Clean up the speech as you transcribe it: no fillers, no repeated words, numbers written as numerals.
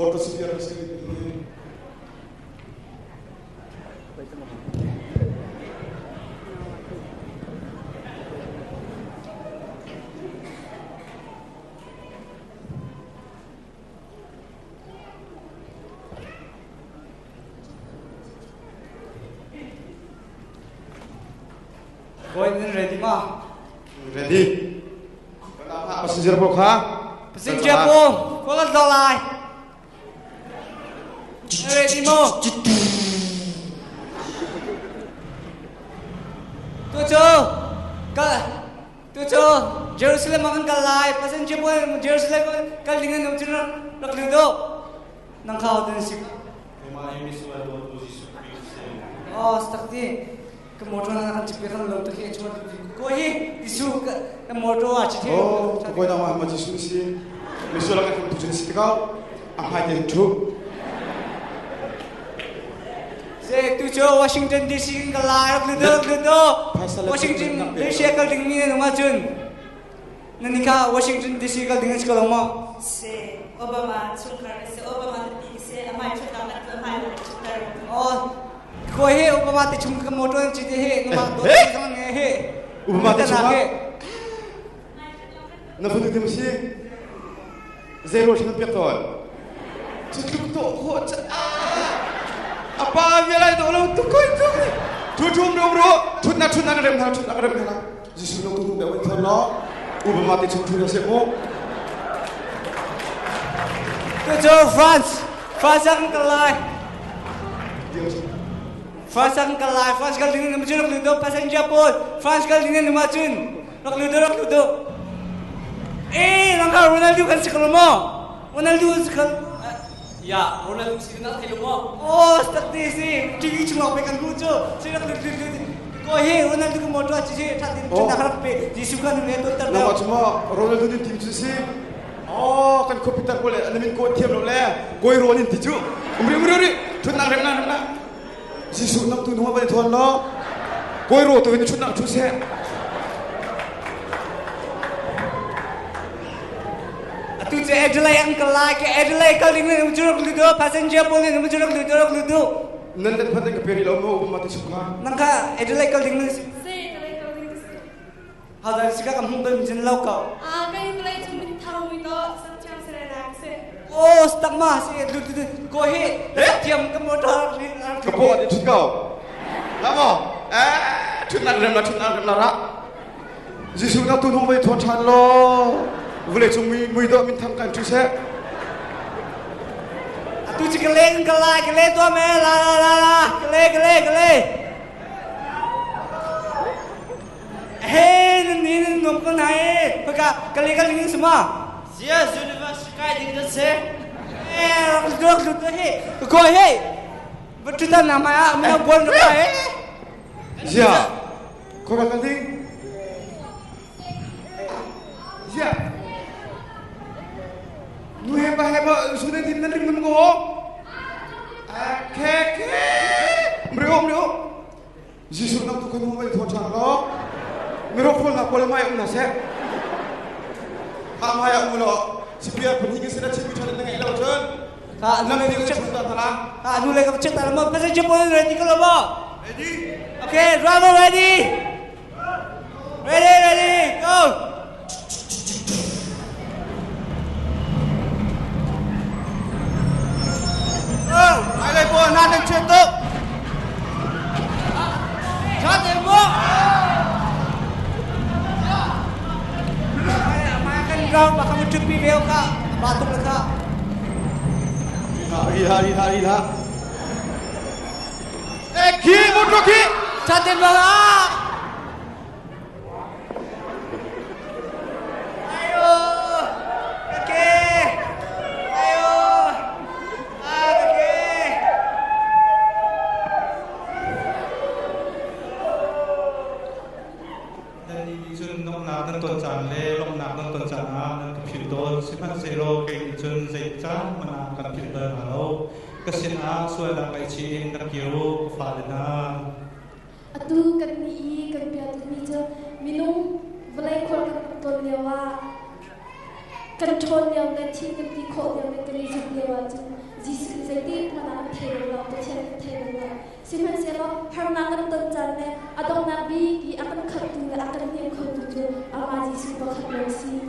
Voto sepiar sekali. Ready ma? Ready. Passenger po ka? Passenger po, kulat dalay. Ready mo? Tujuh, Jerusalem akan kalay. Passenger po, Jerusalem kalingan ng cina nakludo. Nang kau din si. Oh, stakti. Kemotor akan cepetan lalu tu kita cuma koi isu kemotor aja. Oh, koi nama Muhammad Yesus sih. Misalnya kan tujuan sih kau, apa yang tu? Saya tujuh Washington DC kalau ludo. Washington DC kalau dengan rumah Jun. Nanti kau Washington DC kalau dengan sekolah mau. Saya Obama sukar, saya Obama tapi saya amai sukar, amai sukar. Oh. Koi Obama tu cuma kemotor citi he, nama tu sama he. Obama tu cuma. Nampak tu mesti zero cuma petrol. Cukup tu hot. Apa yang lain tu orang tu koi tu. Tujuh bro. Tuna kerem dah. Jisu nak tu dah betul lah. Obama tu cuma siapa? Tujuh France akan kalah. France akan kalah. France kalau dengan nama Jun ludo passenger pun. France kalau dengan nama Jun ludo. Langkah Ronaldo kan sekolah mau. Ronaldo sekolah. Ya, Ronaldo sekolah kalau mau. Oh, seperti sih. Tinggi cuma pekan lucu. Saya nak ludo. Koi Ronaldo ke motor aja sih. Tadi cuma harap pe. Disukan itu terdapat. Nama cuma Ronaldo ni tim sih. Oh, kan komputer boleh. Anamin kau tiap boleh. Koi Ronaldo tiju. Umri. Tunang remna. Jisu nak tu nama balik tuan lo. Koi ro tu ini tunang cuse. Tu je Adelaide yang kelak. Adelaide kalau ini menjuruk ludo. Passenger boleh menjuruk ludo. Nanti pada keperi lo mau mati suka. Nangka Adelaide kalau ini. Saya Adelaide kalau ini. Hal dari sekarang kamu belum menjadi lokal. Kaya Adelaide cuma tahu itu setiap saya nakse. Oh, stuck masih ludo. Koi tiap kemotor. Kepo ada tu kau. Lama. Tunang remna rak. Jisu nak tu nama balik tuan chan lo. Boleh cuma muda mintam kan cuse. Tu je keleng tu ame la. Keleng. Ni nombor naik. Peka keleng ini semua. Sia sudah sekai dengan saya. Ludo Koi betul tak nama mana buat apa Sia. Kau kata ni? Sia. Nu hebat sudah tim nanti minum kau. Kek. Bro. Jisu nak tu kan mau balik tuan lo. Merokok nak boleh main unasnya. Hak main ulo. Sepiar peninggi sudah cipta dengan ilau John. Nama dia cerita tanah. Aduh lagi cerita lama. Pasal Jepun ready kalau mau. Ready? Okay, driver ready. Ready, go. Ada pun ada cerita. Cerita mo. Makan kau, makan muncul piwil kak, batuk kak. Hari. Ki, motor ki. Cerita bang. Ayo. Okay. Ayo. Okay. Dari jun nok nak nonton channel, lok nak nonton channel, computer, siapa zero ke jun zeta mana computer halo, kesin suara kai chin kiro kafalna. Atu kan ni biar tu ni je minum belai kol kan betul dia wa control yang nanti nanti kol yang nanti ni je dia wa thầy lo tôi chơi thầy lo xin hãy xem lo hàng năm năm tuần tràn này adong nabi ki akan khatu la akan niệm khatu jo amaji super khatu si